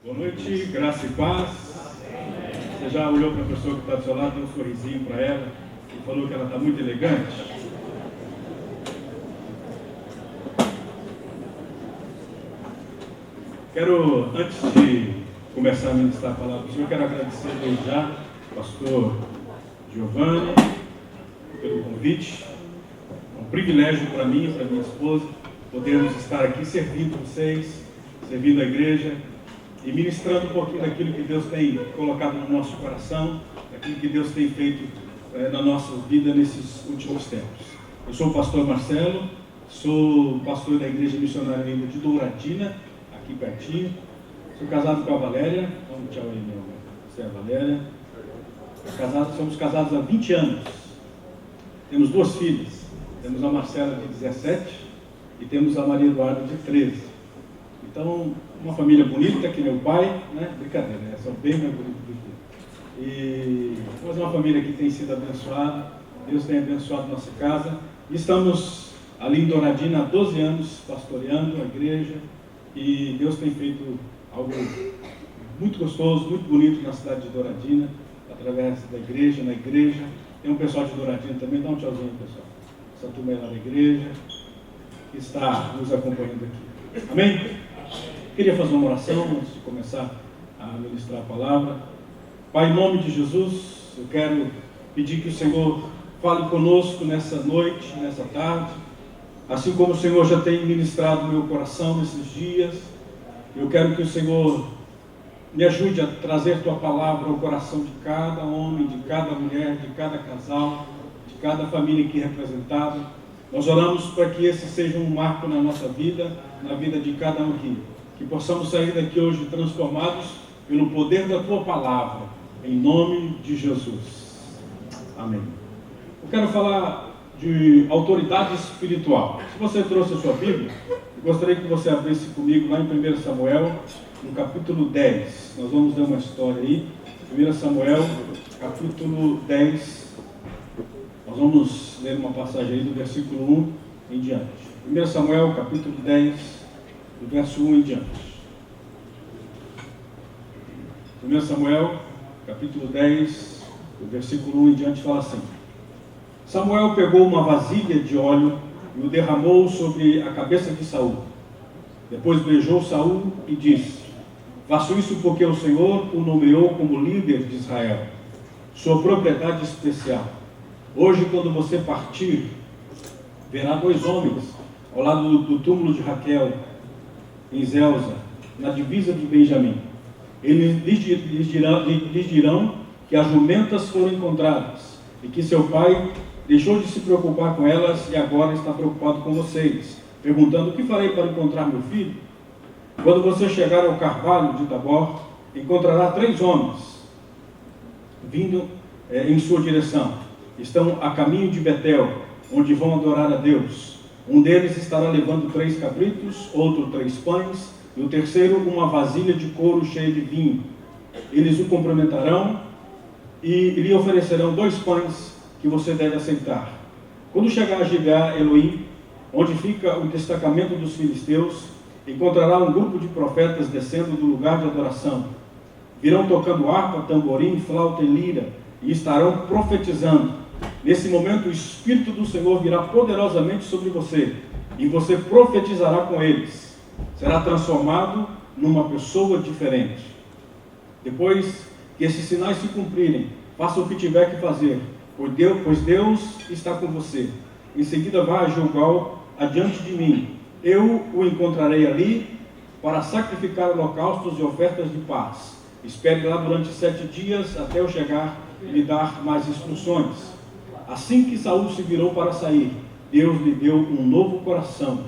Boa noite, graça e paz. Você já olhou para a pessoa que está do seu lado, deu um sorrisinho para ela e falou que ela está muito elegante? Quero, antes de começar a ministrar a palavra do Senhor, quero agradecer desde já ao pastor Giovanni pelo convite. É um privilégio para mim e para minha esposa podermos estar aqui servindo vocês, servindo a igreja e ministrando um pouquinho daquilo que Deus tem colocado no nosso coração, daquilo que Deus tem feito na nossa vida nesses últimos tempos. Eu sou o pastor Marcelo, sou pastor da Igreja Missionária Linda de Douradina, aqui pertinho. Sou casado com a Valéria. Dá um tchau aí, meu amor. Você é a Valéria. Somos casados há 20 anos. Temos 2 filhas. Temos a Marcela de 17 e temos a Maria Eduarda de 13. Então, uma família bonita, que meu pai, né? Brincadeira, né? São bem mais bonitos do que mas é uma família que tem sido abençoada. Deus tem abençoado nossa casa. E estamos ali em Douradina há 12 anos, pastoreando a igreja. E Deus tem feito algo muito gostoso, muito bonito na cidade de Douradina, através da igreja, na igreja. Tem um pessoal de Douradina também, dá um tchauzinho, pessoal. Essa turma é lá da igreja, que está nos acompanhando aqui. Amém? Queria fazer uma oração antes de começar a ministrar a palavra. Pai, em nome de Jesus, eu quero pedir que o Senhor fale conosco nessa noite, nessa tarde. Assim como o Senhor já tem ministrado meu coração nesses dias, eu quero que o Senhor me ajude a trazer Tua palavra ao coração de cada homem, de cada mulher, de cada casal, de cada família aqui representada. Nós oramos para que esse seja um marco na nossa vida, na vida de cada um aqui. Que possamos sair daqui hoje transformados pelo poder da Tua palavra, em nome de Jesus. Amém. Eu quero falar de autoridade espiritual. Se você trouxe a sua Bíblia, eu gostaria que você abrisse comigo lá em 1 Samuel, no capítulo 10. Nós vamos ver uma história aí. 1 Samuel, capítulo 10. Nós vamos ler uma passagem aí do versículo 1 em diante. 1 Samuel, capítulo 10. Do verso 1 em diante. 1 Samuel, capítulo 10, do versículo 1 em diante, fala assim: Samuel pegou uma vasilha de óleo e o derramou sobre a cabeça de Saul. Depois beijou Saul e disse: Faço isso porque o Senhor o nomeou como líder de Israel, sua propriedade especial. Hoje, quando você partir, verá 2 homens ao lado do túmulo de Raquel, em Zelza, na divisa de Benjamim. Eles lhes dirão que as jumentas foram encontradas e que seu pai deixou de se preocupar com elas e agora está preocupado com vocês, perguntando: o que farei para encontrar meu filho? Quando você chegar ao carvalho de Tabor, encontrará 3 homens vindo em sua direção. Estão a caminho de Betel, onde vão adorar a Deus. Um deles estará levando 3 cabritos, outro 3 pães, e o terceiro uma vasilha de couro cheia de vinho. Eles o cumprimentarão e lhe oferecerão 2 pães que você deve aceitar. Quando chegar a Gibeá Elohim, onde fica o destacamento dos filisteus, encontrará um grupo de profetas descendo do lugar de adoração. Virão tocando harpa, tamborim, flauta e lira, e estarão profetizando. Nesse momento o Espírito do Senhor virá poderosamente sobre você, e você profetizará com eles. Será transformado numa pessoa diferente. Depois que esses sinais se cumprirem, faça o que tiver que fazer, pois Deus está com você. Em seguida vá a Gilgal adiante de mim. Eu o encontrarei ali para sacrificar holocaustos e ofertas de paz. Espere lá durante 7 dias até eu chegar e lhe dar mais instruções. Assim que Saul se virou para sair, Deus lhe deu um novo coração,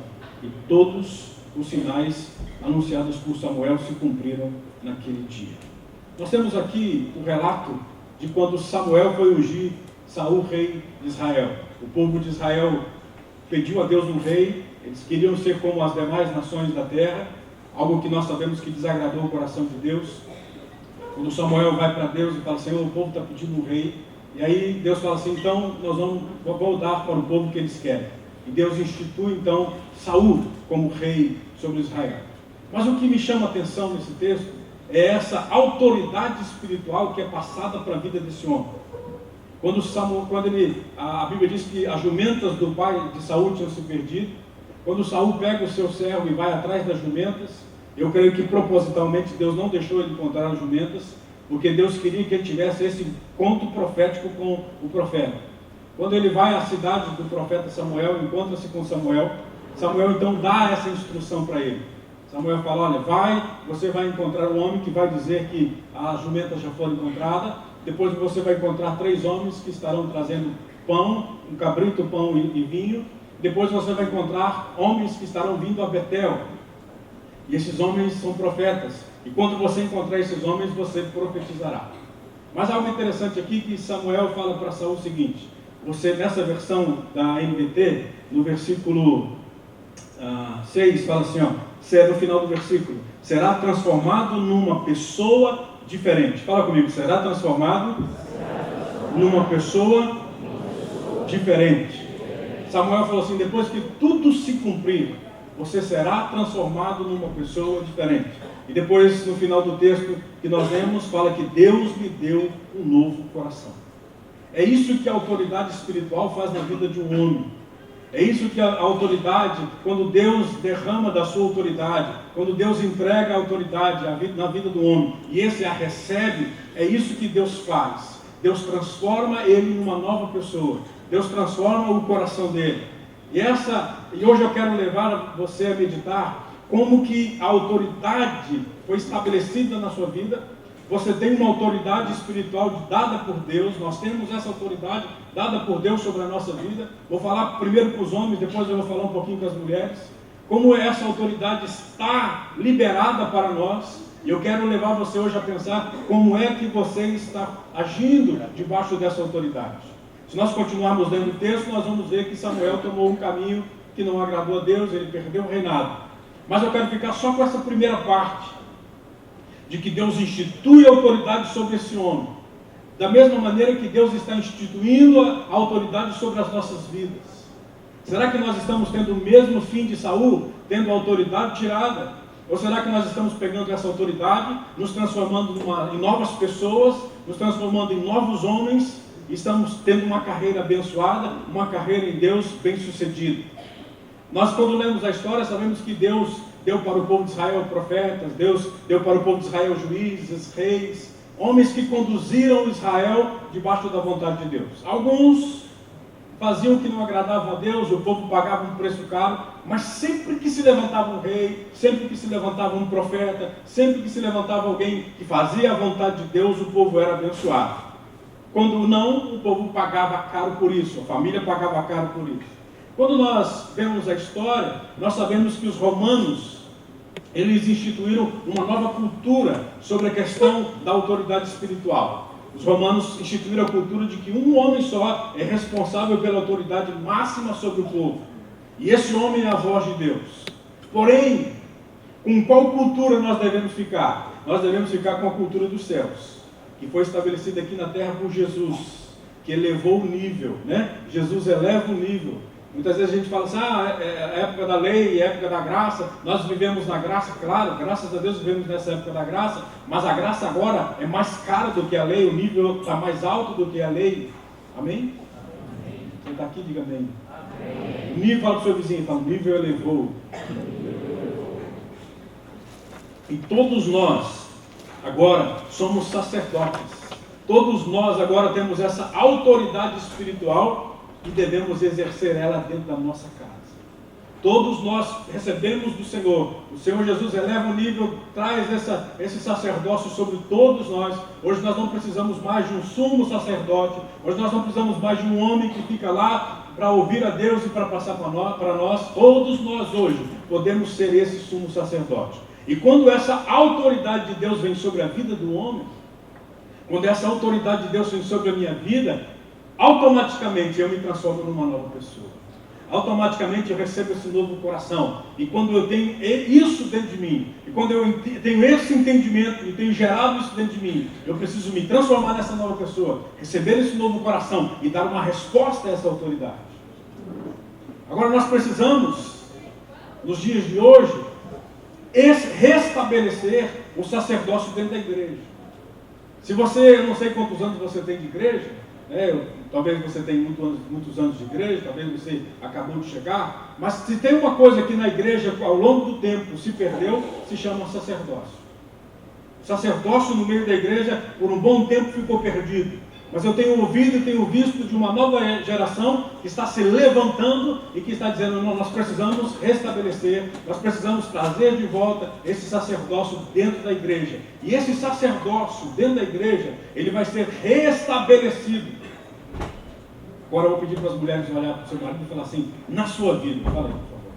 e todos os sinais anunciados por Samuel se cumpriram naquele dia. Nós temos aqui o relato de quando Samuel foi ungir Saul, rei de Israel. O povo de Israel pediu a Deus um rei, eles queriam ser como as demais nações da terra, algo que nós sabemos que desagradou o coração de Deus. Quando Samuel vai para Deus e fala: Senhor, o povo está pedindo um rei. E aí Deus fala assim: então nós vamos dar para o povo que eles querem. E Deus institui então Saul como rei sobre Israel. Mas o que me chama a atenção nesse texto é essa autoridade espiritual que é passada para a vida desse homem. A Bíblia diz que as jumentas do pai de Saul tinham se perdido. Quando Saul pega o seu servo e vai atrás das jumentas, eu creio que propositalmente Deus não deixou ele encontrar as jumentas, porque Deus queria que ele tivesse esse conto profético com o profeta. Quando ele vai à cidade do profeta Samuel, encontra-se com Samuel, Samuel então dá essa instrução para ele. Samuel fala: olha, você vai encontrar um homem que vai dizer que as jumentas já foram encontradas, depois você vai encontrar 3 homens que estarão trazendo pão, um cabrito, pão e vinho, depois você vai encontrar homens que estarão vindo a Betel, e esses homens são profetas, e quando você encontrar esses homens, você profetizará. Mas algo interessante aqui que Samuel fala para Saul o seguinte, você nessa versão da NVT, no versículo 6, fala assim, no final do versículo, será transformado numa pessoa diferente. Fala comigo, será transformado numa pessoa diferente. Samuel falou assim, depois que tudo se cumprir, você será transformado numa pessoa diferente. E depois, no final do texto que nós lemos, fala que Deus lhe deu um novo coração. É isso que a autoridade espiritual faz na vida de um homem. É isso que a autoridade, quando Deus derrama da sua autoridade, quando Deus entrega a autoridade na vida do homem, e esse a recebe, é isso que Deus faz. Deus transforma ele numa nova pessoa. Deus transforma o coração dele. E hoje eu quero levar você a meditar como que a autoridade foi estabelecida na sua vida. Você tem uma autoridade espiritual dada por Deus, nós temos essa autoridade dada por Deus sobre a nossa vida. Vou falar primeiro para os homens, depois eu vou falar um pouquinho para as mulheres. Como essa autoridade está liberada para nós. E eu quero levar você hoje a pensar como é que você está agindo debaixo dessa autoridade. Se nós continuarmos lendo o texto, nós vamos ver que Samuel tomou um caminho que não agradou a Deus, ele perdeu o reinado. Mas eu quero ficar só com essa primeira parte, de que Deus institui autoridade sobre esse homem, da mesma maneira que Deus está instituindo a autoridade sobre as nossas vidas. Será que nós estamos tendo o mesmo fim de Saul, tendo a autoridade tirada? Ou será que nós estamos pegando essa autoridade, nos transformando em novas pessoas, nos transformando em novos homens, e estamos tendo uma carreira abençoada, uma carreira em Deus bem-sucedida? Nós, quando lemos a história, sabemos que Deus deu para o povo de Israel profetas, Deus deu para o povo de Israel juízes, reis, homens que conduziram Israel debaixo da vontade de Deus. Alguns faziam o que não agradava a Deus, o povo pagava um preço caro, mas sempre que se levantava um rei, sempre que se levantava um profeta, sempre que se levantava alguém que fazia a vontade de Deus, o povo era abençoado. Quando não, o povo pagava caro por isso, a família pagava caro por isso. Quando nós vemos a história, nós sabemos que os romanos, eles instituíram uma nova cultura sobre a questão da autoridade espiritual. Os romanos instituíram a cultura de que um homem só é responsável pela autoridade máxima sobre o povo. E esse homem é a voz de Deus. Porém, com qual cultura nós devemos ficar? Nós devemos ficar com a cultura dos céus, que foi estabelecida aqui na terra por Jesus, que elevou o nível, né? Jesus eleva o nível. Muitas vezes a gente fala assim, é a época da lei, é a época da graça, nós vivemos na graça, claro, graças a Deus vivemos nessa época da graça, mas a graça agora é mais cara do que a lei, o nível está mais alto do que a lei. Amém? Amém. Você está aqui, diga amém. Amém. O nível, fala para o seu vizinho, fala, o nível elevou. E todos nós agora somos sacerdotes. Todos nós agora temos essa autoridade espiritual e devemos exercer ela dentro da nossa casa. Todos nós recebemos do Senhor. O Senhor Jesus eleva o nível, traz esse sacerdócio sobre todos nós. Hoje nós não precisamos mais de um sumo sacerdote. Hoje nós não precisamos mais de um homem que fica lá para ouvir a Deus e para passar para nós. Todos nós hoje podemos ser esse sumo sacerdote. E quando essa autoridade de Deus vem sobre a vida do homem, quando essa autoridade de Deus vem sobre a minha vida, automaticamente eu me transformo numa nova pessoa. Automaticamente eu recebo esse novo coração. E quando eu tenho isso dentro de mim, e quando eu tenho esse entendimento, e tenho gerado isso dentro de mim, eu preciso me transformar nessa nova pessoa, receber esse novo coração e dar uma resposta a essa autoridade. Agora nós precisamos, nos dias de hoje, restabelecer o sacerdócio dentro da igreja. Se você, eu não sei quantos anos você tem de igreja, talvez você tenha muitos anos de igreja, talvez você acabou de chegar, mas se tem uma coisa que na igreja, ao longo do tempo, se perdeu, se chama sacerdócio. O sacerdócio no meio da igreja, por um bom tempo, ficou perdido. Mas eu tenho ouvido e tenho visto de uma nova geração que está se levantando e que está dizendo, não, nós precisamos restabelecer, nós precisamos trazer de volta esse sacerdócio dentro da igreja. E esse sacerdócio dentro da igreja, ele vai ser restabelecido. Agora eu vou pedir para as mulheres olhar para o seu marido e falar assim, na sua vida, fala aí, por favor.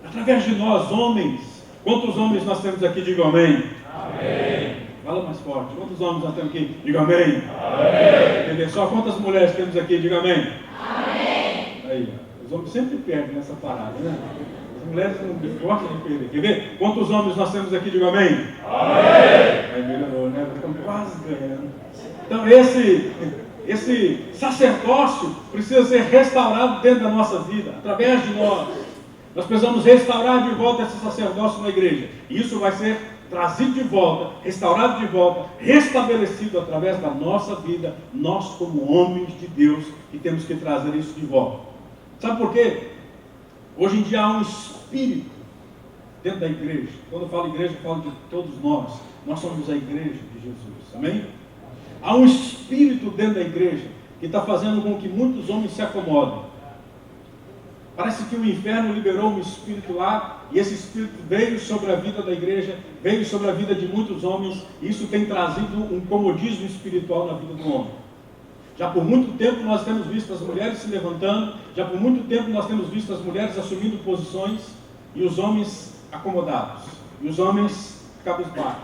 Através de nós, homens, quantos homens nós temos aqui? Digam amém. Amém. Fala mais forte. Quantos homens nós temos aqui? Diga amém. Amém. Só quantas mulheres temos aqui? Diga amém. Amém. Aí, os homens sempre perdem nessa parada, né? As mulheres não gostam de perder. Quer ver? Quantos homens nós temos aqui? Diga amém. Amém. Aí melhorou, né? Estamos quase ganhando. Então esse sacerdócio precisa ser restaurado dentro da nossa vida, através de nós. Nós precisamos restaurar de volta esse sacerdócio na igreja. E isso vai ser trazido de volta, restaurado de volta, restabelecido através da nossa vida, nós como homens de Deus, que temos que trazer isso de volta. Sabe por quê? Hoje em dia há um espírito dentro da igreja. Quando eu falo igreja, eu falo de todos nós. Nós somos a igreja de Jesus, amém? Há um espírito dentro da igreja que está fazendo com que muitos homens se acomodem. Parece que o inferno liberou um espírito lá, e esse espírito veio sobre a vida da igreja, veio sobre a vida de muitos homens, e isso tem trazido um comodismo espiritual na vida do homem. Já por muito tempo nós temos visto as mulheres se levantando, já por muito tempo nós temos visto as mulheres assumindo posições, e os homens acomodados, e os homens cabisbaixos,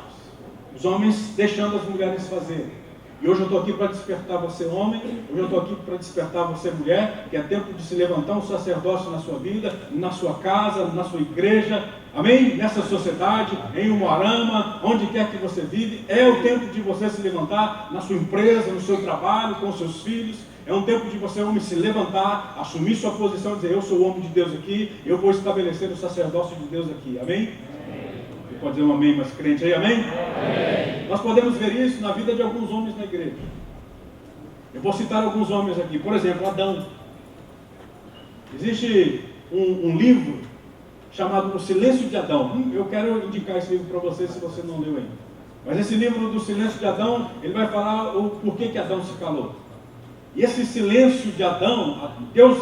os homens deixando as mulheres fazerem. E hoje eu estou aqui para despertar você homem, hoje eu estou aqui para despertar você mulher, que é tempo de se levantar um sacerdócio na sua vida, na sua casa, na sua igreja, amém? Nessa sociedade, em Umuarama, onde quer que você vive, é o tempo de você se levantar na sua empresa, no seu trabalho, com seus filhos, é um tempo de você homem se levantar, assumir sua posição e dizer, eu sou o homem de Deus aqui, eu vou estabelecer o sacerdócio de Deus aqui, amém? Pode dizer um amém mais crente aí, amém? Amém? Nós podemos ver isso na vida de alguns homens na igreja. Eu vou citar alguns homens aqui. Por exemplo, Adão. Existe um livro chamado O Silêncio de Adão. Eu quero indicar esse livro para você se você não leu ainda. Mas esse livro do Silêncio de Adão, ele vai falar o porquê que Adão se calou. E esse silêncio de Adão,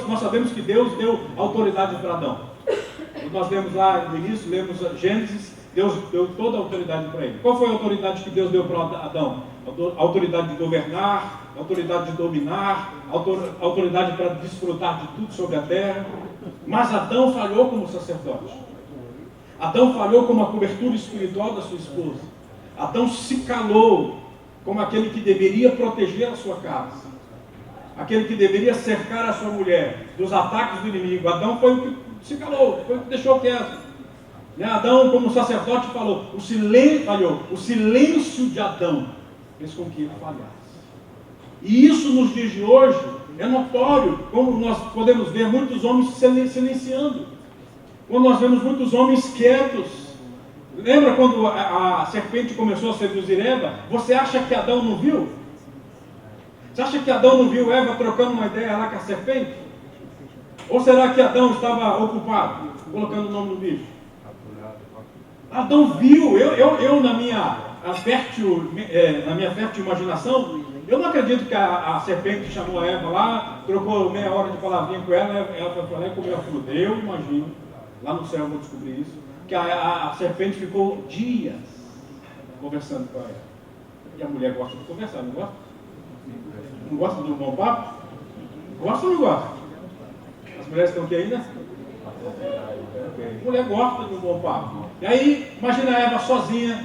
nós sabemos que Deus deu autoridade para Adão. Nós lemos lá no início, lemos Gênesis, Deus deu toda a autoridade para ele. Qual foi a autoridade que Deus deu para Adão? A autoridade de governar, a autoridade de dominar, a autoridade para desfrutar de tudo sobre a terra. Mas Adão falhou como sacerdote. Adão falhou como a cobertura espiritual da sua esposa. Adão se calou como aquele que deveria proteger a sua casa. Aquele que deveria cercar a sua mulher dos ataques do inimigo. Adão foi o que se calou, foi o que deixou quieto. Adão, como sacerdote, falou, o silêncio de Adão fez com que ele falhasse. E isso nos dias de hoje é notório, como nós podemos ver muitos homens se silenciando. Quando nós vemos muitos homens quietos. Lembra quando a serpente começou a seduzir Eva? Você acha que Adão não viu? Você acha que Adão não viu Eva trocando uma ideia lá com a serpente? Ou será que Adão estava ocupado, colocando o nome no bicho? Adão viu, eu na minha fértil imaginação, eu não acredito que a serpente chamou a Eva lá, trocou meia hora de palavrinha com ela, ela foi lá e comeu a fruta. Eu imagino, lá no céu eu vou descobrir isso, que a serpente ficou dias conversando com ela. E a mulher gosta de conversar, não gosta? Não gosta de um bom papo? Gosta ou não gosta? As mulheres estão aqui ainda? A mulher gosta de um bom papo. E aí, imagina a Eva sozinha,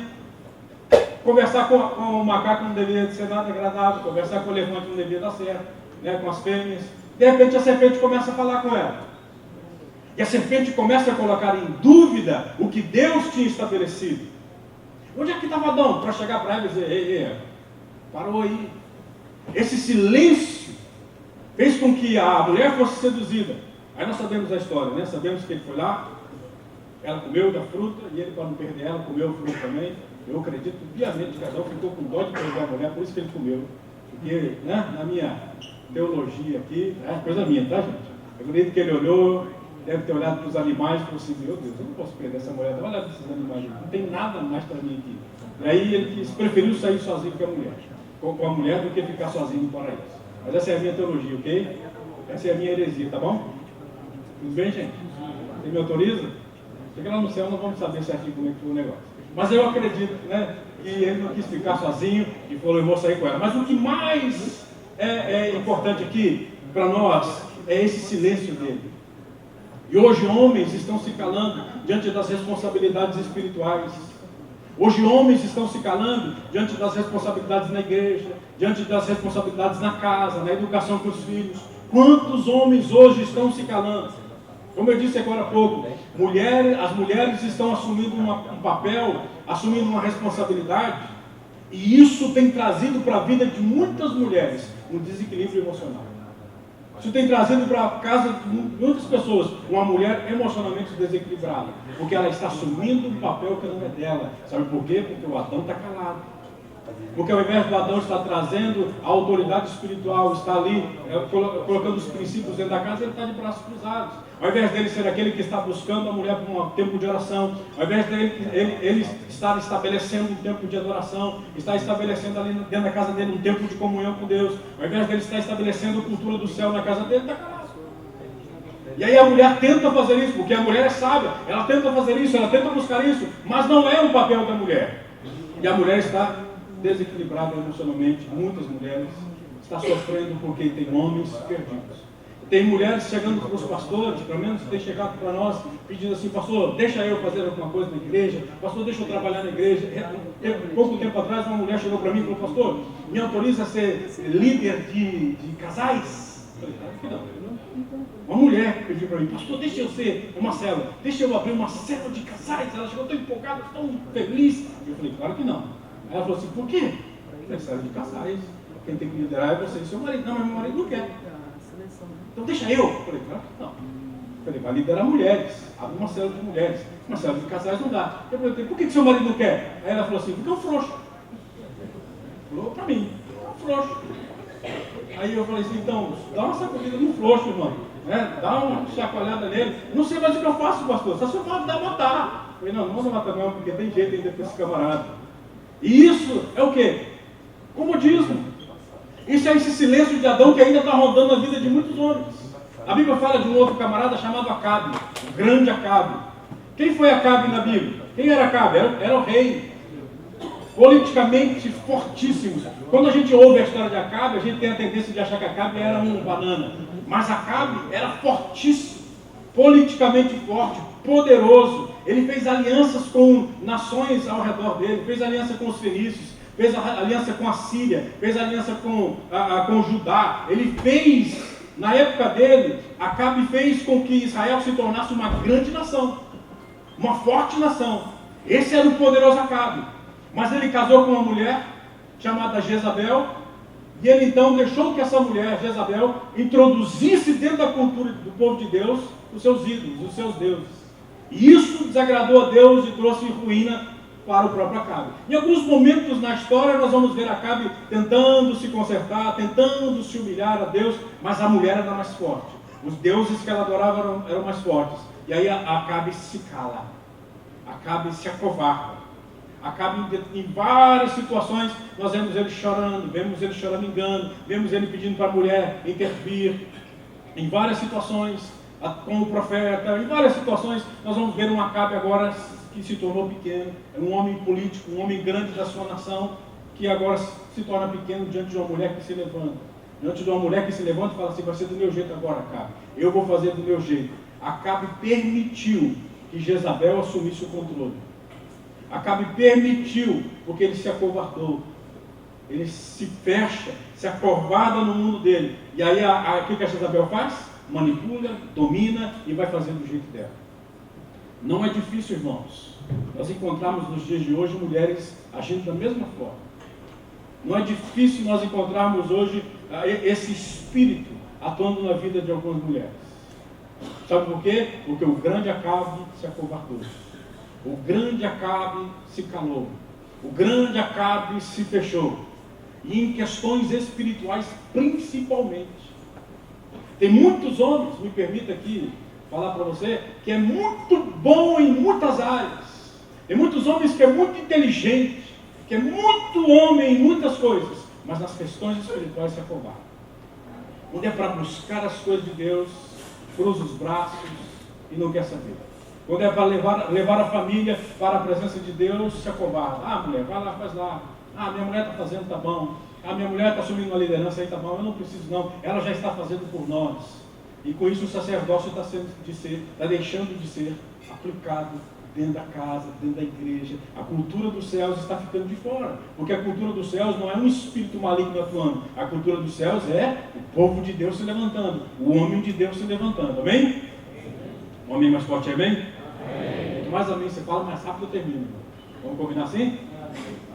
conversar com o macaco não devia ser nada agradável, conversar com o elefante não devia dar certo, né, com as fêmeas. De repente a serpente começa a falar com ela. E a serpente começa a colocar em dúvida o que Deus tinha estabelecido. Onde é que estava Adão? Para chegar para ela e dizer, ei, Eva, parou aí. Esse silêncio fez com que a mulher fosse seduzida. Aí nós sabemos a história, né? Sabemos que ele foi lá, Ela comeu da fruta e ele, para não perder ela, comeu a fruta também. Eu acredito piamente que Adão ficou com dó de perder a mulher, por isso que ele comeu. Porque, né, na minha teologia aqui, é coisa minha, tá, gente? Eu acredito que ele olhou, deve ter olhado para os animais e falou assim: meu Deus, eu não posso perder essa mulher, olha para esses animais, não tem nada mais para mim aqui. E aí ele preferiu sair sozinho com a mulher do que ficar sozinho no paraíso. Mas essa é a minha teologia, ok? Essa é a minha heresia, tá bom? Tudo bem, gente? Você me autoriza? Chega lá no céu, nós vamos saber certinho como é que foi o negócio. Mas eu acredito, né, que ele não quis ficar sozinho e falou: eu vou sair com ela. Mas o que mais é importante aqui para nós é esse silêncio dele. E hoje homens estão se calando diante das responsabilidades espirituais. Hoje homens estão se calando diante das responsabilidades na igreja, diante das responsabilidades na casa, na educação com os filhos. Quantos homens hoje estão se calando? Como eu disse agora há pouco, as mulheres estão assumindo um papel, assumindo uma responsabilidade, e isso tem trazido para a vida de muitas mulheres um desequilíbrio emocional. Isso tem trazido para a casa de muitas pessoas uma mulher emocionalmente desequilibrada, porque ela está assumindo um papel que não é dela. Sabe por quê? Porque o Adão está calado. Porque ao invés do Adão estar trazendo a autoridade espiritual, está ali colocando os princípios dentro da casa, ele está de braços cruzados. Ao invés dele ser aquele que está buscando a mulher para um tempo de oração, ao invés dele ele estar estabelecendo um tempo de adoração, está estabelecendo ali dentro da casa dele um tempo de comunhão com Deus, ao invés dele estar estabelecendo a cultura do céu na casa dele, está calado. E aí a mulher tenta fazer isso, porque a mulher é sábia, ela tenta fazer isso, ela tenta buscar isso, mas não é um papel da mulher. E a mulher está desequilibrada emocionalmente, muitas mulheres estão sofrendo porque tem homens perdidos. Tem mulheres chegando para os pastores, pelo menos tem chegado para nós, pedindo assim: pastor, deixa eu fazer alguma coisa na igreja, pastor, deixa eu trabalhar na igreja. Pouco tempo atrás uma mulher chegou para mim e falou: pastor, me autoriza a ser líder de casais? Eu falei: claro que não. Uma mulher pediu para mim: pastor, deixa eu ser uma célula, deixa eu abrir uma célula de casais. Ela chegou tão empolgada, tão feliz. Eu falei: claro que não. Ela falou assim: por quê? Eu falei: célula de casais, quem tem que liderar é você e seu marido. Não, mas meu marido não quer. Então deixa eu. Eu falei: claro que não. Eu falei: vai liderar mulheres, abre uma célula de mulheres, uma célula de casais não dá. Eu falei: por que seu marido não quer? Aí ela falou assim: porque é um frouxo. Falou para mim: é um frouxo. Aí eu falei assim: então, dá uma sacudida no frouxo, irmão, né? Dá uma chacoalhada nele. Não sei mais o que eu faço, pastor, só se eu mandar matar. Eu falei: não manda matar não, porque tem jeito ainda para esse camarada. E isso é o quê? Comodismo. Isso é esse silêncio de Adão que ainda está rondando a vida de muitos homens. A Bíblia fala de um outro camarada chamado Acabe, o grande Acabe. Quem foi Acabe na Bíblia? Quem era Acabe? Era o rei, politicamente fortíssimo. Quando a gente ouve a história de Acabe, a gente tem a tendência de achar que Acabe era um banana. Mas Acabe era fortíssimo, politicamente forte, poderoso. Ele fez alianças com nações ao redor dele, fez aliança com os fenícios, fez aliança com a Síria, fez aliança com Judá. Ele fez, na época dele, Acabe fez com que Israel se tornasse uma grande nação, uma forte nação. Esse era o poderoso Acabe. Mas ele casou com uma mulher chamada Jezabel, e ele então deixou que essa mulher, Jezabel, introduzisse dentro da cultura do povo de Deus os seus ídolos, os seus deuses. E isso desagradou a Deus e trouxe ruína para o próprio Acabe. Em alguns momentos na história nós vamos ver Acabe tentando se consertar, tentando se humilhar a Deus, mas a mulher era mais forte. Os deuses que ela adorava eram mais fortes. E aí Acabe se cala, Acabe se acovarda. Acabe em várias situações, nós vemos ele chorando, vemos ele choramingando, vemos ele pedindo para a mulher intervir. Em várias situações, com o profeta, em várias situações, nós vamos ver um Acabe agora que se tornou pequeno, é um homem político, um homem grande da sua nação, que agora se torna pequeno diante de uma mulher que se levanta. Diante de uma mulher que se levanta e fala assim: vai ser do meu jeito agora, Acabe. Eu vou fazer do meu jeito. Acabe permitiu que Jezabel assumisse o controle. Acabe permitiu, porque ele se acovardou. Ele se fecha, se acovarda no mundo dele. E aí o que a Jezabel faz? Manipula, domina e vai fazer do jeito dela. Não é difícil, irmãos, nós encontrarmos nos dias de hoje mulheres agindo da mesma forma. Não é difícil nós encontrarmos hoje esse espírito atuando na vida de algumas mulheres. Sabe por quê? Porque o grande Acabe se acovardou. O grande Acabe se calou. O grande Acabe se fechou. E em questões espirituais, principalmente. Tem muitos homens, me permita aqui falar para você, que é muito bom em muitas áreas. Tem muitos homens que é muito inteligente, que é muito homem em muitas coisas, mas nas questões espirituais se acovardam. Quando é para buscar as coisas de Deus, cruza os braços e não quer saber. Quando é para levar a família para a presença de Deus, se acovarda. Ah, mulher, vai lá, faz lá. Ah, minha mulher está fazendo, tá bom. Ah, minha mulher está assumindo uma liderança aí, tá bom. Eu não preciso não, ela já está fazendo por nós. E com isso o sacerdócio está deixando de ser aplicado dentro da casa, dentro da igreja. A cultura dos céus está ficando de fora. Porque a cultura dos céus não é um espírito maligno atuando. A cultura dos céus é o povo de Deus se levantando. O homem de Deus se levantando. Amém? Um amém mais forte, amém? Amém. Quanto mais amém você fala, mais rápido eu termino. Vamos combinar assim?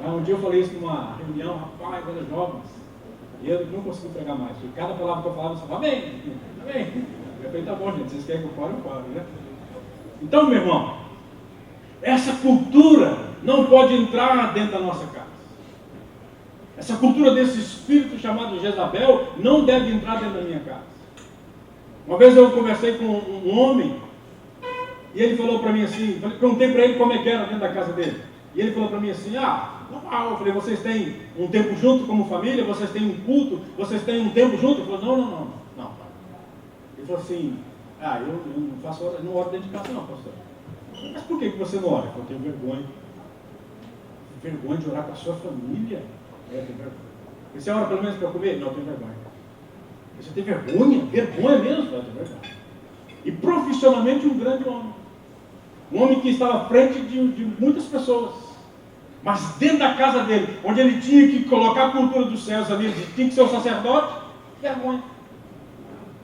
Um dia eu falei isso numa reunião, rapaz, era jovens. E eu não consegui pregar mais. E cada palavra que eu falava, você falava, amém, amém. Eu falei, tá bom, gente, vocês querem que eu fale, né? Então, meu irmão, essa cultura não pode entrar dentro da nossa casa. Essa cultura desse espírito chamado Jezabel não deve entrar dentro da minha casa. Uma vez eu conversei com um homem, e ele falou para mim assim, perguntei para ele como é que era dentro da casa dele. E ele falou para mim assim, normal. Eu falei, vocês têm um tempo junto como família, vocês têm um culto, vocês têm um tempo junto? Ele falou, não. Ele falou assim, eu não faço hora, não oro dentro de casa não, pastor. Mas por que você não ora? Eu tenho vergonha. Vergonha de orar com a sua família? Tenho vergonha. E você ora pelo menos para comer? Não, eu tenho vergonha. Você tem vergonha? Vergonha mesmo? Eu tenho vergonha. E profissionalmente um grande homem. Um homem que estava à frente de muitas pessoas. Mas dentro da casa dele, onde ele tinha que colocar a cultura dos céus ali, ele tinha que ser o sacerdote, vergonha.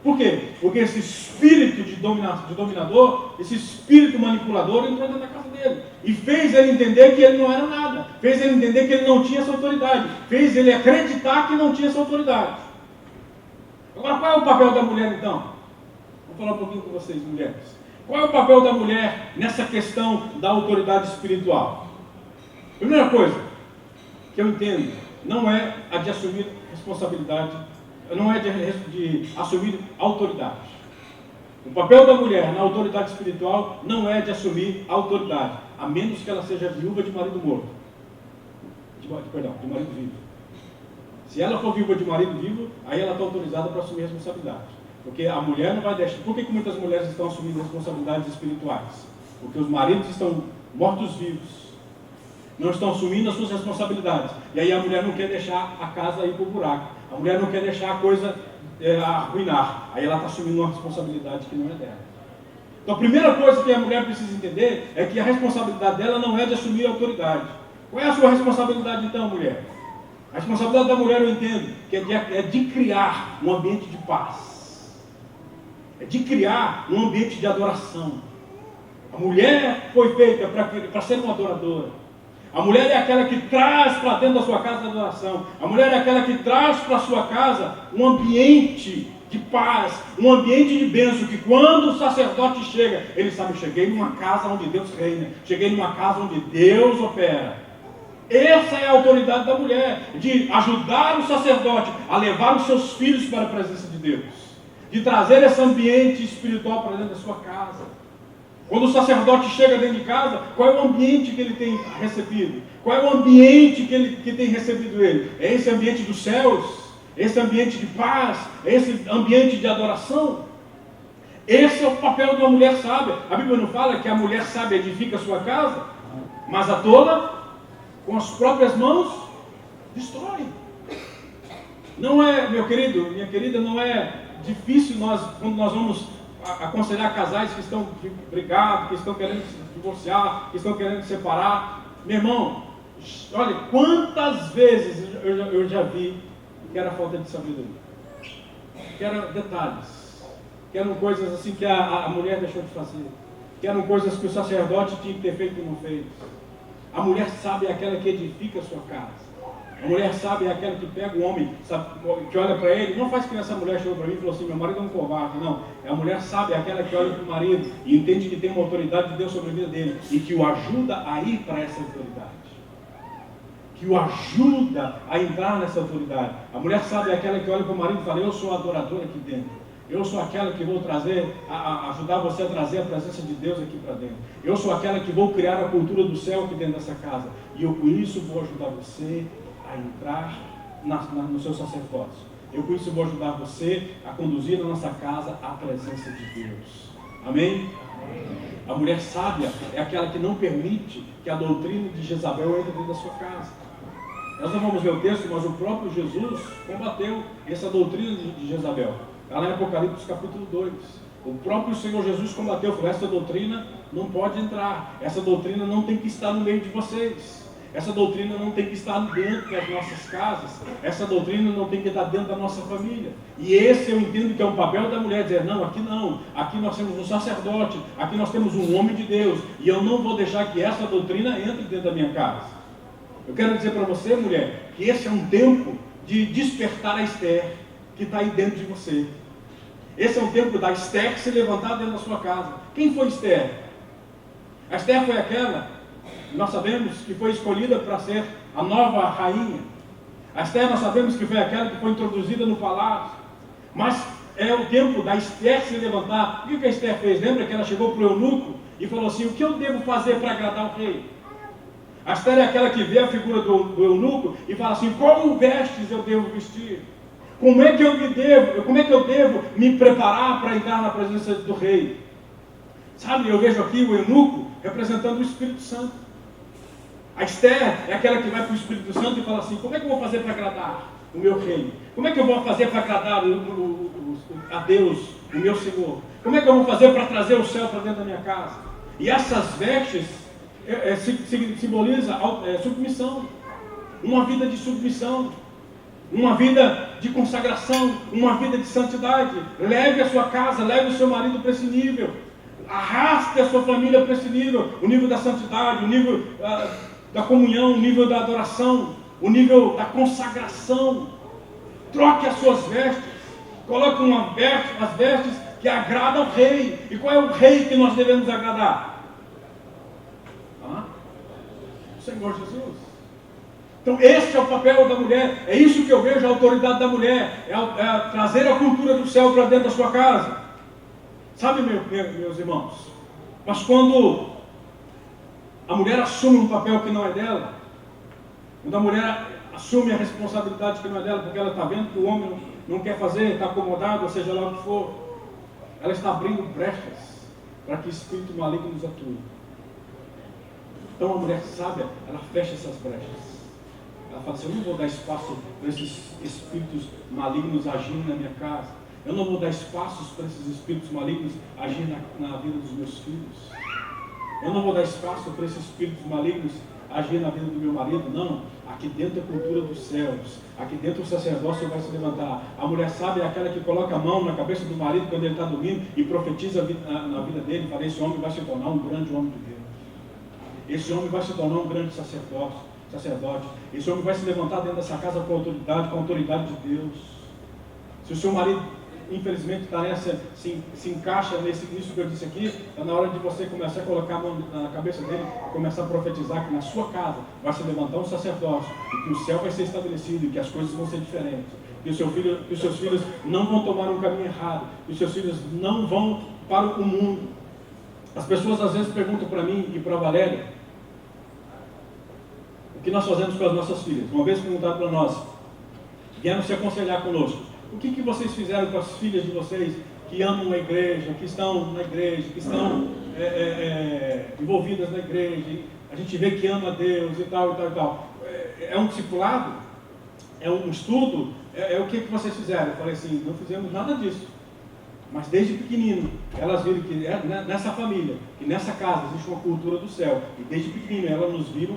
Por quê? Porque esse espírito de dominador, esse espírito manipulador entrou dentro da casa dele. E fez ele entender que ele não era nada. Fez ele entender que ele não tinha essa autoridade. Fez ele acreditar que não tinha essa autoridade. Agora, qual é o papel da mulher então? Vou falar um pouquinho com vocês, mulheres. Qual é o papel da mulher nessa questão da autoridade espiritual? Primeira coisa que eu entendo, não é a de assumir responsabilidade, não é de assumir autoridade. O papel da mulher na autoridade espiritual não é de assumir autoridade, a menos que ela seja viúva de marido morto. De marido vivo. Se ela for viúva de marido vivo, aí ela está autorizada para assumir responsabilidade. Porque a mulher não vai deixar. Por que muitas mulheres estão assumindo responsabilidades espirituais? Porque os maridos estão mortos-vivos. Não estão assumindo as suas responsabilidades. E aí a mulher não quer deixar a casa ir para o buraco. A mulher não quer deixar a coisa arruinar. Aí ela está assumindo uma responsabilidade que não é dela. Então a primeira coisa que a mulher precisa entender é que a responsabilidade dela não é de assumir a autoridade. Qual é a sua responsabilidade então, mulher? A responsabilidade da mulher eu entendo que é de criar um ambiente de paz. É de criar um ambiente de adoração. A mulher foi feita para ser uma adoradora. A mulher é aquela que traz para dentro da sua casa a adoração. A mulher é aquela que traz para a sua casa um ambiente de paz, um ambiente de bênção, que quando o sacerdote chega, ele sabe, cheguei numa casa onde Deus reina, cheguei numa casa onde Deus opera. Essa é a autoridade da mulher, de ajudar o sacerdote a levar os seus filhos para a presença de Deus, de trazer esse ambiente espiritual para dentro da sua casa. Quando o sacerdote chega dentro de casa, qual é o ambiente que ele tem recebido? Qual é o ambiente que tem recebido ele? É esse ambiente dos céus? Esse ambiente de paz? É esse ambiente de adoração? Esse é o papel de uma mulher sábia. A Bíblia não fala que a mulher sábia edifica a sua casa, mas a tola, com as próprias mãos, destrói. Não é, meu querido, minha querida, não é difícil quando nós vamos aconselhar casais que estão brigados, que estão querendo se divorciar, que estão querendo se separar. Meu irmão, olha, quantas vezes eu já vi que era falta de sabedoria, que eram detalhes, que eram coisas assim que a mulher deixou de fazer, que eram coisas que o sacerdote tinha que ter feito e não fez. A mulher sábia é aquela que edifica a sua casa. A mulher sábia é aquela que pega o homem, sabe, que olha para ele, não faz que essa mulher chegou para mim e falou assim, meu marido é um covarde, não. É a mulher sábia, é aquela que olha para o marido e entende que tem uma autoridade de Deus sobre a vida dele e que o ajuda a ir para essa autoridade. Que o ajuda a entrar nessa autoridade. A mulher sábia é aquela que olha para o marido e fala, eu sou a adoradora aqui dentro. Eu sou aquela que vou trazer, ajudar você a trazer a presença de Deus aqui para dentro. Eu sou aquela que vou criar a cultura do céu aqui dentro dessa casa. E eu, por isso, vou ajudar você a entrar no seu sacerdócio. Eu, por isso, vou ajudar você a conduzir na nossa casa a presença de Deus. Amém? A mulher sábia é aquela que não permite que a doutrina de Jezabel entre dentro da sua casa. Nós não vamos ver o texto, mas o próprio Jesus combateu essa doutrina de Jezabel. Está lá em Apocalipse capítulo 2. O próprio Senhor Jesus combateu, falou, essa doutrina não pode entrar, essa doutrina não tem que estar no meio de vocês, essa doutrina não tem que estar dentro das nossas casas, essa doutrina não tem que estar dentro da nossa família. E esse eu entendo que é um papel da mulher, dizer, não, aqui nós temos um sacerdote, aqui nós temos um homem de Deus, e eu não vou deixar que essa doutrina entre dentro da minha casa. Eu quero dizer para você, mulher, que esse é um tempo de despertar a Esther, que está aí dentro de você. Esse é um tempo da Esther se levantar dentro da sua casa. Quem foi Esther? A Esther foi aquela, nós sabemos que foi escolhida para ser a nova rainha. A Esther nós sabemos que foi aquela que foi introduzida no palácio. Mas é o tempo da Esther se levantar. O que a Esther fez? Lembra que ela chegou para o eunuco e falou assim, o que eu devo fazer para agradar o rei? A Esther é aquela que vê a figura do eunuco e fala assim, como vestes eu devo vestir? Como é que eu devo me preparar para entrar na presença do rei? Sabe, eu vejo aqui o eunuco representando o Espírito Santo. A Esther é aquela que vai para o Espírito Santo e fala assim, como é que eu vou fazer para agradar o meu rei? Como é que eu vou fazer para agradar a Deus, o meu Senhor? Como é que eu vou fazer para trazer o céu para dentro da minha casa? E essas vestes simboliza submissão, uma vida de submissão, uma vida de consagração, uma vida de santidade. Leve a sua casa, leve o seu marido para esse nível, arraste a sua família para esse nível, o nível da santidade, o nível da comunhão, o nível da adoração, o nível da consagração. Troque as suas vestes, coloque as vestes que agradam ao rei. E qual é o rei que nós devemos agradar? O Senhor Jesus. Então esse é o papel da mulher, é isso que eu vejo a autoridade da mulher, é trazer a cultura do céu para dentro da sua casa. Sabe, meus irmãos, mas quando a mulher assume um papel que não é dela, quando a mulher assume a responsabilidade que não é dela, porque ela está vendo que o homem não quer fazer, está acomodado, ou seja lá o que for, ela está abrindo brechas para que espírito maligno nos atue. Então a mulher sábia, ela fecha essas brechas. Ela fala assim, eu não vou dar espaço para esses espíritos malignos agirem na minha casa. Eu não vou dar espaços para esses espíritos malignos agirem na vida dos meus filhos. Eu não vou dar espaço para esses espíritos malignos agirem na vida do meu marido. Não, aqui dentro é a cultura dos céus. Aqui dentro o sacerdócio vai se levantar. A mulher sábia é aquela que coloca a mão na cabeça do marido quando ele está dormindo e profetiza na vida dele. Fala, esse homem vai se tornar um grande homem de Deus. Esse homem vai se tornar um grande sacerdote. Esse homem vai se levantar dentro dessa casa com a autoridade de Deus. Se o seu marido, infelizmente, está se encaixa nisso que eu disse aqui, está na hora de você começar a colocar a mão na cabeça dele, começar a profetizar que na sua casa vai se levantar um sacerdócio, e que o céu vai ser estabelecido, e que as coisas vão ser diferentes, que os seus filhos não vão tomar um caminho errado, que os seus filhos não vão para o mundo. As pessoas às vezes perguntam para mim e para a Valéria, o que nós fazemos com as nossas filhas. Uma vez perguntaram para nós, vieram se aconselhar conosco, o que vocês fizeram com as filhas de vocês que amam a igreja, que estão na igreja, que estão envolvidas na igreja, a gente vê que ama a Deus e tal, e tal, e tal. É um discipulado? É um estudo? O que vocês fizeram? Eu falei assim, não fizemos nada disso. Mas desde pequenino, elas viram que nessa família, que nessa casa existe uma cultura do céu. E desde pequenino elas nos viram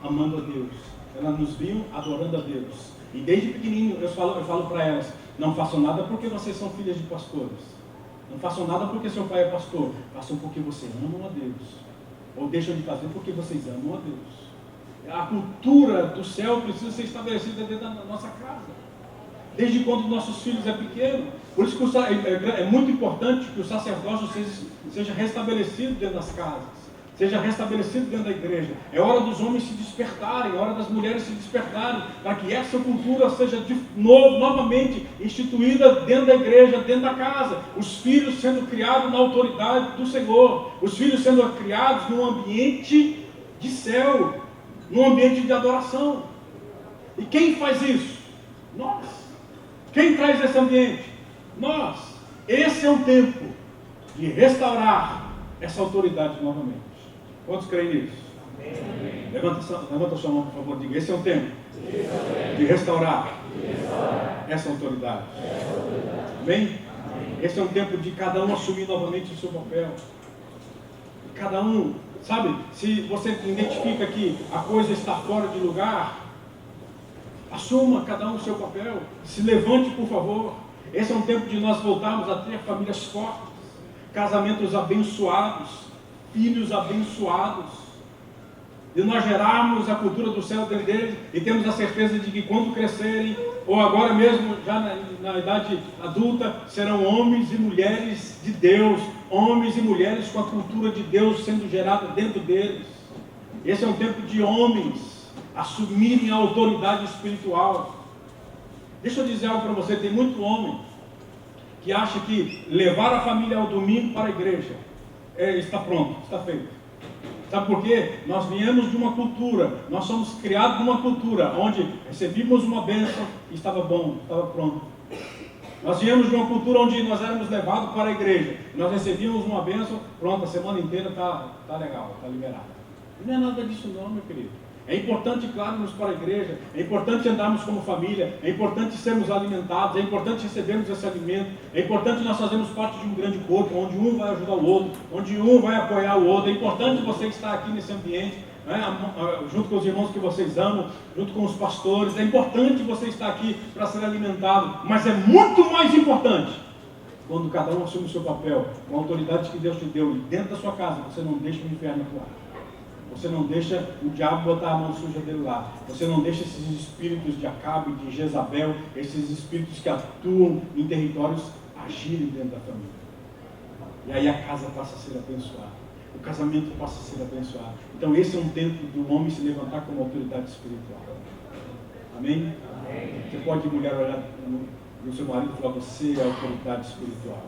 amando a Deus. Elas nos viram adorando a Deus. E desde pequenino eu falo para elas, não façam nada porque vocês são filhas de pastores. Não façam nada porque seu pai é pastor. Façam porque vocês amam a Deus. Ou deixam de fazer porque vocês amam a Deus. A cultura do céu precisa ser estabelecida dentro da nossa casa, desde quando nossos filhos é pequeno. Por isso que é muito importante que o sacerdócio seja restabelecido dentro das casas, seja restabelecido dentro da igreja. É hora dos homens se despertarem, é hora das mulheres se despertarem, para que essa cultura seja de novo, novamente instituída dentro da igreja, dentro da casa. Os filhos sendo criados na autoridade do Senhor, os filhos sendo criados num ambiente de céu, num ambiente de adoração. E quem faz isso? Nós. Quem traz esse ambiente? Nós. Esse é um tempo de restaurar essa autoridade novamente. Quantos creem nisso? Amém. Levanta sua mão, por favor, diga: esse é um tempo de restaurar essa autoridade. Amém? Esse é um tempo de cada um assumir novamente o seu papel. Cada um, sabe, se você identifica que a coisa está fora de lugar, assuma cada um o seu papel. Se levante, por favor. Esse é um tempo de nós voltarmos a ter famílias fortes, casamentos abençoados, filhos abençoados, de nós gerarmos a cultura do céu dentro deles e temos a certeza de que quando crescerem, ou agora mesmo já na idade adulta, serão homens e mulheres de Deus, homens e mulheres com a cultura de Deus sendo gerada dentro deles. Esse é um tempo de homens assumirem a autoridade espiritual. Deixa eu dizer algo para você: tem muito homem que acha que levar a família ao domingo para a igreja está pronto, está feito. Sabe por quê? Nós viemos de uma cultura, nós somos criados numa cultura onde recebíamos uma bênção e estava bom, estava pronto. Nós viemos de uma cultura onde nós éramos levados para a igreja, nós recebíamos uma bênção, pronto, a semana inteira está legal, está liberado. Não é nada disso não, meu querido. É importante, claro, irmos para a igreja, é importante andarmos como família, é importante sermos alimentados, é importante recebermos esse alimento, é importante nós fazermos parte de um grande corpo, onde um vai ajudar o outro, onde um vai apoiar o outro. É importante você estar aqui nesse ambiente, né, junto com os irmãos que vocês amam, junto com os pastores. É importante você estar aqui para ser alimentado, mas é muito mais importante quando cada um assume o seu papel, com a autoridade que Deus te deu, e dentro da sua casa você não deixa o inferno atuar. Você não deixa o diabo botar a mão suja dele lá. Você não deixa esses espíritos de Acabe, de Jezabel, esses espíritos que atuam em territórios agirem dentro da família. E aí a casa passa a ser abençoada. O casamento passa a ser abençoado. Então esse é um tempo do homem se levantar como autoridade espiritual. Amém? Amém. Você pode, mulher, olhar no seu marido e falar: você é a autoridade espiritual.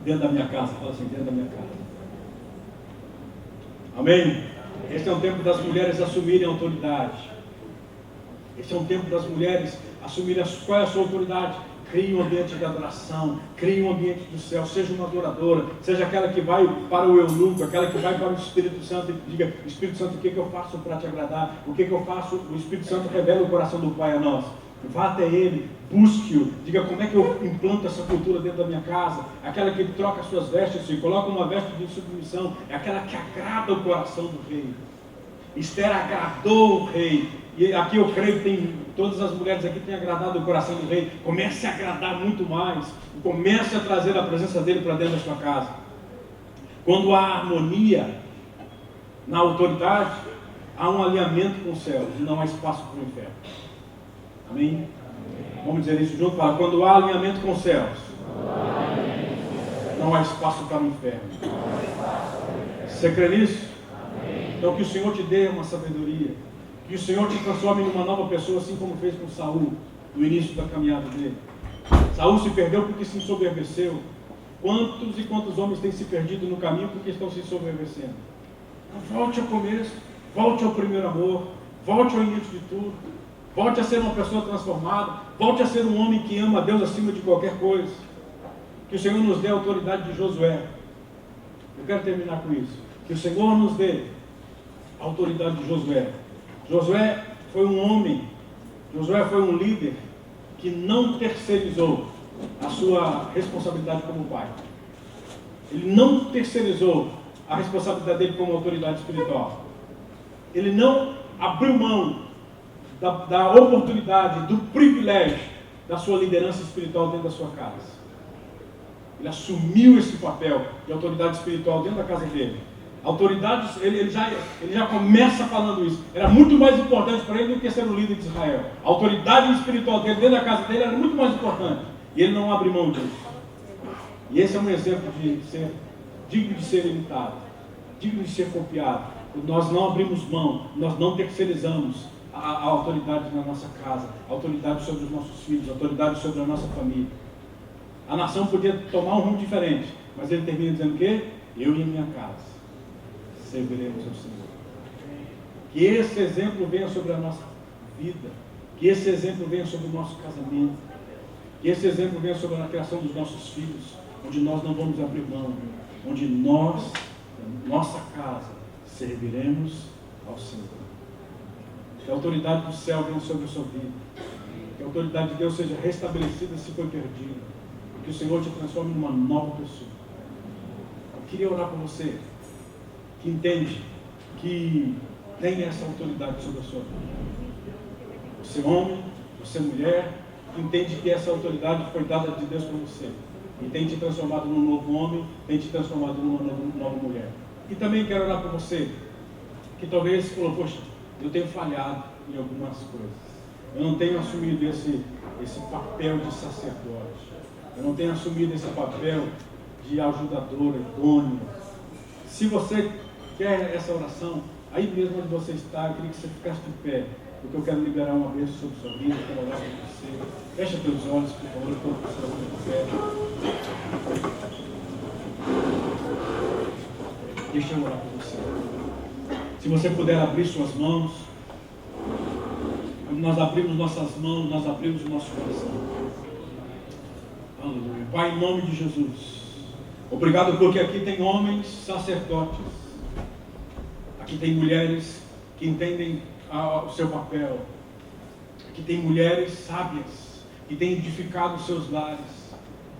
Dentro da minha casa. Fala assim: dentro da minha casa. Amém? Este é um tempo das mulheres assumirem a autoridade. Este é um tempo das mulheres assumirem qual é a sua autoridade. Crie um ambiente de adoração, crie um ambiente do céu, seja uma adoradora, seja aquela que vai para o eunuco, aquela que vai para o Espírito Santo e diga: Espírito Santo, o que eu faço para te agradar? O que eu faço? O Espírito Santo revela o coração do Pai a nós. Vá até Ele, busque-o, diga: como é que eu implanto essa cultura dentro da minha casa? Aquela que troca as suas vestes e coloca uma veste de submissão, é aquela que agrada o coração do rei. Esther agradou o rei, e aqui eu creio que tem, todas as mulheres aqui têm agradado o coração do rei. Comece a agradar muito mais, comece a trazer a presença dele para dentro da sua casa. Quando há harmonia na autoridade, há um alinhamento com o céu e não há espaço para o inferno. Amém? Amém? Vamos dizer isso junto? Fala: quando há alinhamento com os céus, não há espaço para o inferno. Você crê nisso? Amém. Então que o Senhor te dê uma sabedoria, que o Senhor te transforme numa nova pessoa, assim como fez com Saul no início da caminhada dele. Saul se perdeu porque se ensoberbeceu. Quantos e quantos homens têm se perdido no caminho porque estão se ensoberbecendo? Então, volte ao começo, volte ao primeiro amor, volte ao início de tudo. Volte a ser uma pessoa transformada. Volte a ser um homem que ama a Deus acima de qualquer coisa. Que o Senhor nos dê a autoridade de Josué. Eu quero terminar com isso. Que o Senhor nos dê a autoridade de Josué. Josué foi um homem, Josué foi um líder que não terceirizou a sua responsabilidade como pai. Ele não terceirizou a responsabilidade dele como autoridade espiritual. Ele não abriu mão da oportunidade, do privilégio da sua liderança espiritual dentro da sua casa. Ele assumiu esse papel de autoridade espiritual dentro da casa dele. Autoridades, ele já começa falando isso. Era muito mais importante para ele do que ser o líder de Israel. A autoridade espiritual dele, dentro da casa dele, era muito mais importante. E ele não abre mão disso. E esse é um exemplo de ser digno de ser imitado, digno de ser copiado. Nós não abrimos mão, nós não terceirizamos a autoridade na nossa casa, a autoridade sobre os nossos filhos, a autoridade sobre a nossa família. A nação podia tomar um rumo diferente, mas ele termina dizendo o quê? Eu e a minha casa serviremos ao Senhor. Que esse exemplo venha sobre a nossa vida, que esse exemplo venha sobre o nosso casamento, que esse exemplo venha sobre a criação dos nossos filhos, onde nós não vamos abrir mão, onde nós, nossa casa, serviremos ao Senhor. Que a autoridade do céu venha sobre a sua vida, que a autoridade de Deus seja restabelecida se foi perdida, que o Senhor te transforme numa nova pessoa. Eu queria orar por você, que entende que tem essa autoridade sobre a sua vida. Você homem, você mulher, que entende que essa autoridade foi dada de Deus para você. E tem te transformado num novo homem, tem te transformado numa nova mulher. E também quero orar por você, que talvez falou, poxa, eu tenho falhado em algumas coisas. Eu não tenho assumido esse papel de sacerdote. Eu não tenho assumido esse papel de ajudadora, idônea. Se você quer essa oração, aí mesmo onde você está, eu queria que você ficasse de pé, porque eu quero liberar uma bênção sobre sua vida, eu quero orar por você. Fecha teus olhos, por favor, eu estou com sua vida de pé. Deixa eu orar por você. Se você puder abrir suas mãos, quando nós abrimos nossas mãos, nós abrimos o nosso coração. Aleluia. Pai, em nome de Jesus, obrigado porque aqui tem homens sacerdotes, aqui tem mulheres que entendem o seu papel, aqui tem mulheres sábias que têm edificado os seus lares,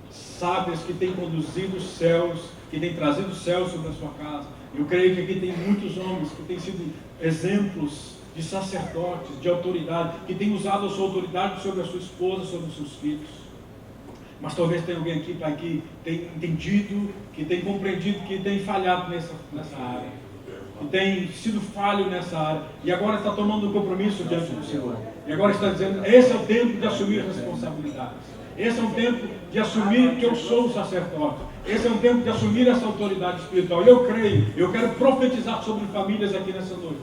sábias que têm conduzido os céus, que têm trazido os céus sobre a sua casa. Eu creio que aqui tem muitos homens que têm sido exemplos de sacerdotes, de autoridade, que têm usado a sua autoridade sobre a sua esposa, sobre os seus filhos. Mas talvez tenha alguém aqui, Pai, que tem entendido, que tem compreendido, que tem falhado nessa área, que tem sido falho nessa área, e agora está tomando um compromisso diante do Senhor. E agora está dizendo, esse é o tempo de assumir responsabilidades. Esse é um tempo de assumir que eu sou o sacerdote. Esse é um tempo de assumir essa autoridade espiritual. E eu creio, eu quero profetizar sobre famílias aqui nessa noite.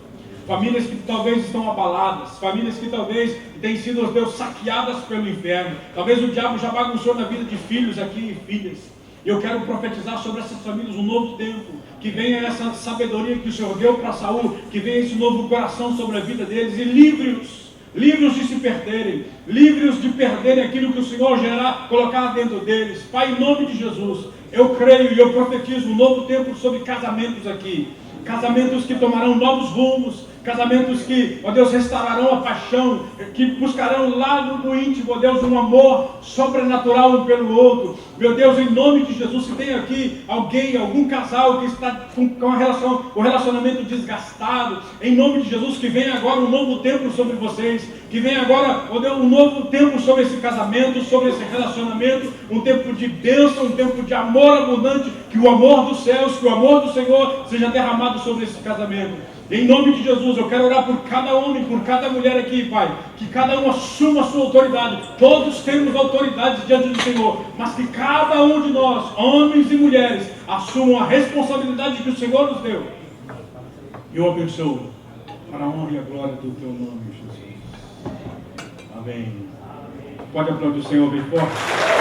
Famílias que talvez estão abaladas, famílias que talvez têm sido, Deus, saqueadas pelo inferno. Talvez o diabo já bagunçou na vida de filhos aqui e filhas. Eu quero profetizar sobre essas famílias um novo tempo, que venha essa sabedoria que o Senhor deu para Saul, que venha esse novo coração sobre a vida deles e livre-os de se perderem, livre-os de perderem aquilo que o Senhor colocar dentro deles. Pai, em nome de Jesus, eu creio e eu profetizo um novo tempo sobre casamentos aqui. Casamentos que tomarão novos rumos, casamentos que, ó Deus, restaurarão a paixão, que buscarão lá no íntimo, ó Deus, um amor sobrenatural um pelo outro. Meu Deus, em nome de Jesus, se tem aqui alguém, algum casal que está com o relacionamento desgastado, em nome de Jesus, que venha agora um novo tempo sobre vocês, que venha agora, ó Deus, um novo tempo sobre esse casamento, sobre esse relacionamento, um tempo de bênção, um tempo de amor abundante, que o amor dos céus, que o amor do Senhor seja derramado sobre esse casamento. Em nome de Jesus, eu quero orar por cada homem, por cada mulher aqui, Pai, que cada um assuma a sua autoridade. Todos temos autoridade diante do Senhor, mas que cada um de nós, homens e mulheres, assumam a responsabilidade que o Senhor nos deu. E eu abençoo para a honra e a glória do Teu nome, Jesus. Amém. Pode aplaudir o Senhor bem forte.